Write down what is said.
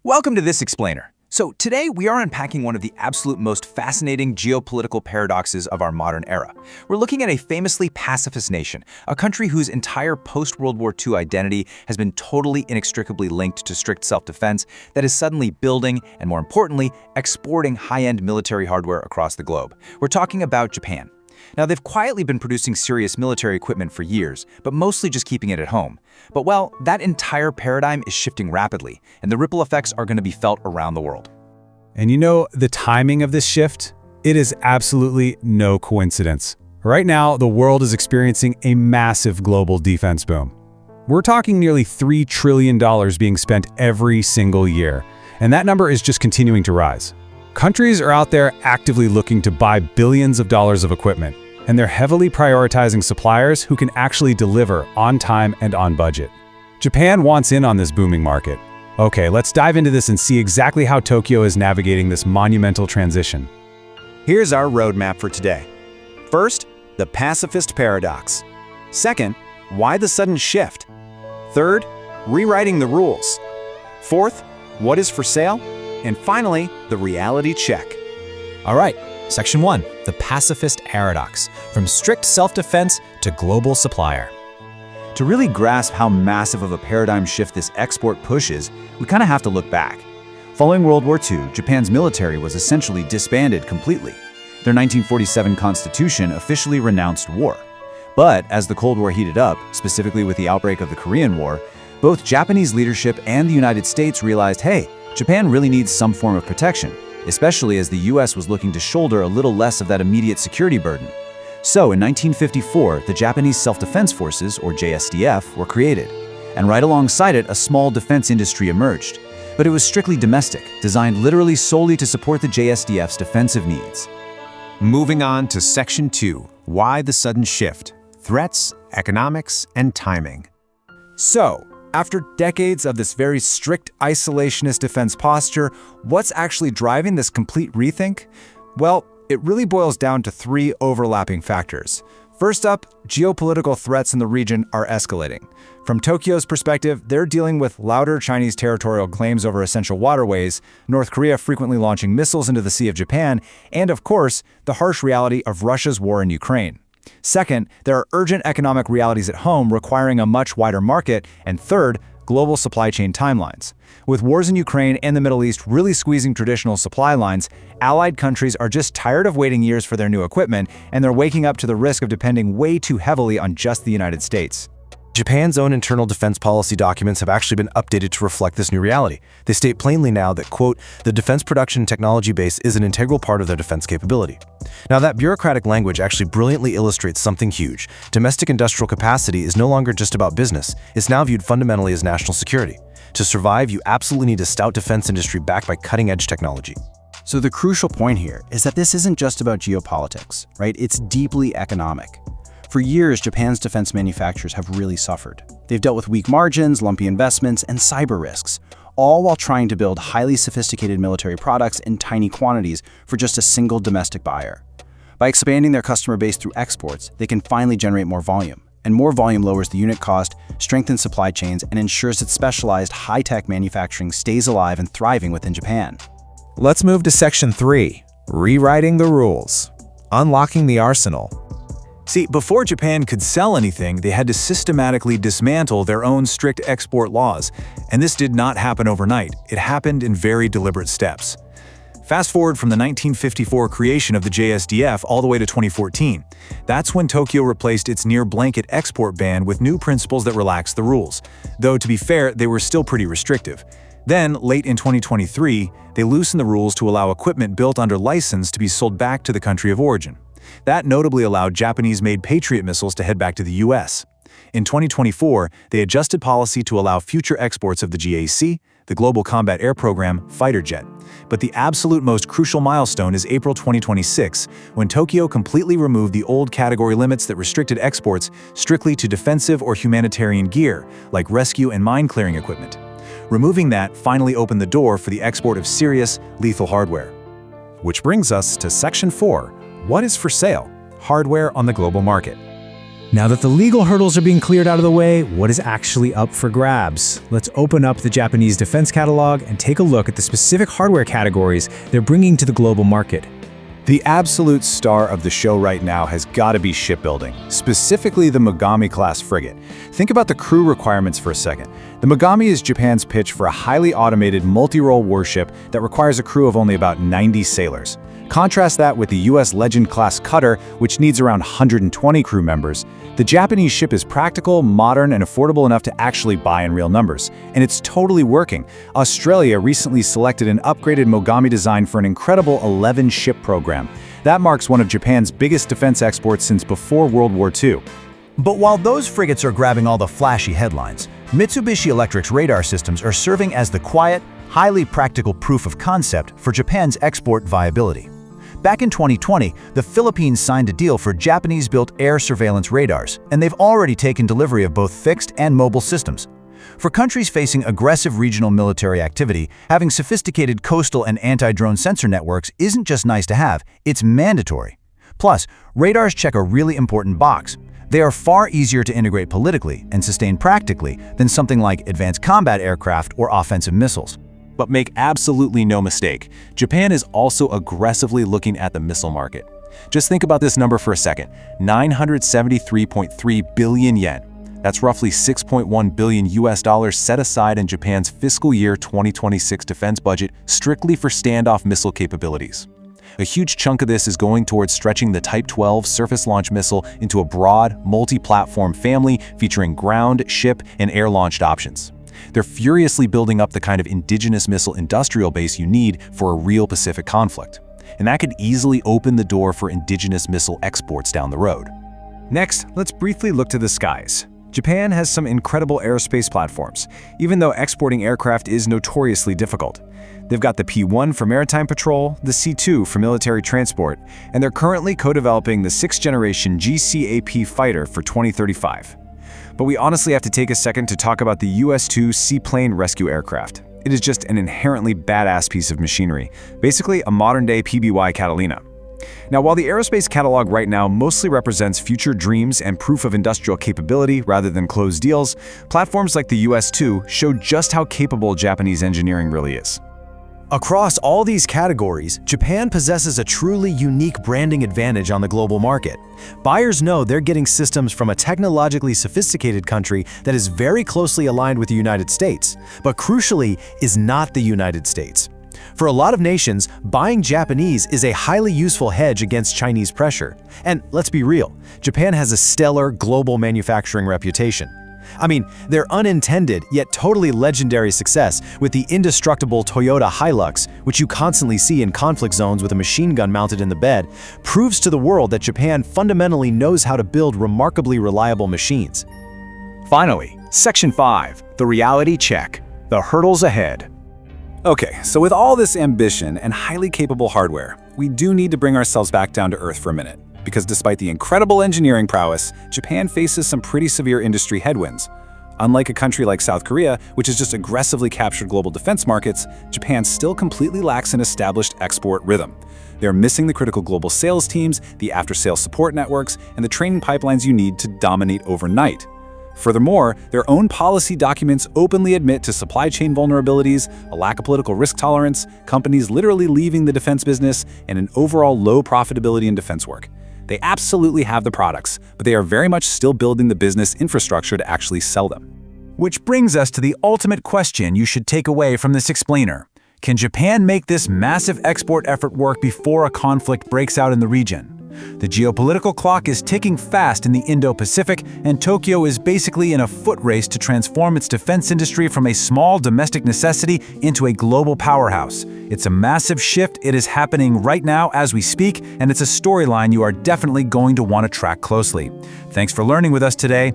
Welcome to this explainer. So today we are unpacking one of the absolute most fascinating geopolitical paradoxes of our modern era. We're looking at a famously pacifist nation, a country whose entire post-World War II identity has been totally inextricably linked to strict self-defense, that is suddenly building and, more importantly, exporting high-end military hardware across the globe. We're talking about Japan. Now, they've quietly been producing serious military equipment for years, but mostly just keeping it at home. But well, that entire paradigm is shifting rapidly, and the ripple effects are going to be felt around the world. And you know the timing of this shift? It is absolutely no coincidence. Right now, the world is experiencing a massive global defense boom. We're talking nearly $3 trillion being spent every single year, and that number is just continuing to rise. Countries are out there actively looking to buy billions of dollars of equipment, and they're heavily prioritizing suppliers who can actually deliver on time and on budget. Japan wants in on this booming market. Okay, let's dive into this and see exactly how Tokyo is navigating this monumental transition. Here's our roadmap for today. First, the pacifist paradox. Second, why the sudden shift? Third, rewriting the rules. Fourth, what is for sale? And finally, the reality check. All right, Section 1, the pacifist paradox, from strict self-defense to global supplier. To really grasp how massive of a paradigm shift this export pushes, we kind of have to look back. Following World War II, Japan's military was essentially disbanded completely. Their 1947 constitution officially renounced war. But as the Cold War heated up, specifically with the outbreak of the Korean War, both Japanese leadership and the United States realized, hey, Japan really needs some form of protection, especially as the US was looking to shoulder a little less of that immediate security burden. So in 1954, the Japanese Self-Defense Forces, or JSDF, were created. And right alongside it, a small defense industry emerged. But it was strictly domestic, designed literally solely to support the JSDF's defensive needs. Moving on to Section 2, why the sudden shift? Threats, economics, and timing. So, after decades of this very strict isolationist defense posture, what's actually driving this complete rethink? Well, it really boils down to three overlapping factors. First up, geopolitical threats in the region are escalating. From Tokyo's perspective, they're dealing with louder Chinese territorial claims over essential waterways, North Korea frequently launching missiles into the Sea of Japan, and of course, the harsh reality of Russia's war in Ukraine. Second, there are urgent economic realities at home requiring a much wider market, and third, global supply chain timelines. With wars in Ukraine and the Middle East really squeezing traditional supply lines, allied countries are just tired of waiting years for their new equipment, and they're waking up to the risk of depending way too heavily on just the United States. Japan's own internal defense policy documents have actually been updated to reflect this new reality. They state plainly now that, quote, the defense production technology base is an integral part of their defense capability. Now, that bureaucratic language actually brilliantly illustrates something huge. Domestic industrial capacity is no longer just about business. It's now viewed fundamentally as national security. To survive, you absolutely need a stout defense industry backed by cutting-edge technology. So the crucial point here is that this isn't just about geopolitics, right? It's deeply economic. For years, Japan's defense manufacturers have really suffered. They've dealt with weak margins, lumpy investments, and cyber risks, all while trying to build highly sophisticated military products in tiny quantities for just a single domestic buyer. By expanding their customer base through exports, they can finally generate more volume. And more volume lowers the unit cost, strengthens supply chains, and ensures that specialized high-tech manufacturing stays alive and thriving within Japan. Let's move to Section 3, rewriting the rules, unlocking the arsenal. See, before Japan could sell anything, they had to systematically dismantle their own strict export laws. And this did not happen overnight. It happened in very deliberate steps. Fast forward from the 1954 creation of the JSDF all the way to 2014. That's when Tokyo replaced its near-blanket export ban with new principles that relaxed the rules. Though, to be fair, they were still pretty restrictive. Then, late in 2023, they loosened the rules to allow equipment built under license to be sold back to the country of origin. That notably allowed Japanese-made Patriot missiles to head back to the US. In 2024, they adjusted policy to allow future exports of the GAC, the Global Combat Air Program, fighter jet. But the absolute most crucial milestone is April 2026, when Tokyo completely removed the old category limits that restricted exports strictly to defensive or humanitarian gear, like rescue and mine-clearing equipment. Removing that finally opened the door for the export of serious, lethal hardware. Which brings us to Section 4, what is for sale? Hardware on the global market. Now that the legal hurdles are being cleared out of the way, what is actually up for grabs? Let's open up the Japanese defense catalog and take a look at the specific hardware categories they're bringing to the global market. The absolute star of the show right now has got to be shipbuilding, specifically the Mogami-class frigate. Think about the crew requirements for a second. The Mogami is Japan's pitch for a highly automated multi-role warship that requires a crew of only about 90 sailors. Contrast that with the US Legend-class cutter, which needs around 120 crew members. The Japanese ship is practical, modern, and affordable enough to actually buy in real numbers. And it's totally working. Australia recently selected an upgraded Mogami design for an incredible 11-ship program. That marks one of Japan's biggest defense exports since before World War II. But while those frigates are grabbing all the flashy headlines, Mitsubishi Electric's radar systems are serving as the quiet, highly practical proof of concept for Japan's export viability. Back in 2020, the Philippines signed a deal for Japanese-built air surveillance radars, and they've already taken delivery of both fixed and mobile systems. For countries facing aggressive regional military activity, having sophisticated coastal and anti-drone sensor networks isn't just nice to have, it's mandatory. Plus, radars check a really important box. They are far easier to integrate politically and sustain practically than something like advanced combat aircraft or offensive missiles. But make absolutely no mistake, Japan is also aggressively looking at the missile market. Just think about this number for a second, 973.3 billion yen. That's roughly $6.1 billion US set aside in Japan's fiscal year 2026 defense budget strictly for standoff missile capabilities. A huge chunk of this is going towards stretching the Type 12 surface launch missile into a broad, multi-platform family featuring ground, ship, and air-launched options. They're furiously building up the kind of indigenous missile industrial base you need for a real Pacific conflict. And that could easily open the door for indigenous missile exports down the road. Next, let's briefly look to the skies. Japan has some incredible aerospace platforms, even though exporting aircraft is notoriously difficult. They've got the P-1 for maritime patrol, the C-2 for military transport, and they're currently co-developing the 6th-generation GCAP fighter for 2035. But we honestly have to take a second to talk about the US-2 Seaplane Rescue Aircraft. It is just an inherently badass piece of machinery, basically a modern-day PBY Catalina. Now, while the aerospace catalog right now mostly represents future dreams and proof of industrial capability rather than closed deals, platforms like the US-2 show just how capable Japanese engineering really is. Across all these categories, Japan possesses a truly unique branding advantage on the global market. Buyers know they're getting systems from a technologically sophisticated country that is very closely aligned with the United States, but crucially is not the United States. For a lot of nations, buying Japanese is a highly useful hedge against Chinese pressure. And let's be real, Japan has a stellar global manufacturing reputation. I mean, their unintended yet totally legendary success with the indestructible Toyota Hilux, which you constantly see in conflict zones with a machine gun mounted in the bed, proves to the world that Japan fundamentally knows how to build remarkably reliable machines. Finally, Section 5, the reality check, the hurdles ahead. Okay, so with all this ambition and highly capable hardware, we do need to bring ourselves back down to earth for a minute. Because despite the incredible engineering prowess, Japan faces some pretty severe industry headwinds. Unlike a country like South Korea, which has just aggressively captured global defense markets, Japan still completely lacks an established export rhythm. They're missing the critical global sales teams, the after-sales support networks, and the training pipelines you need to dominate overnight. Furthermore, their own policy documents openly admit to supply chain vulnerabilities, a lack of political risk tolerance, companies literally leaving the defense business, and an overall low profitability in defense work. They absolutely have the products, but they are very much still building the business infrastructure to actually sell them. Which brings us to the ultimate question you should take away from this explainer. Can Japan make this massive export effort work before a conflict breaks out in the region? The geopolitical clock is ticking fast in the Indo-Pacific, and Tokyo is basically in a foot race to transform its defense industry from a small domestic necessity into a global powerhouse. It's a massive shift. It is happening right now as we speak, and it's a storyline you are definitely going to want to track closely. Thanks for learning with us today.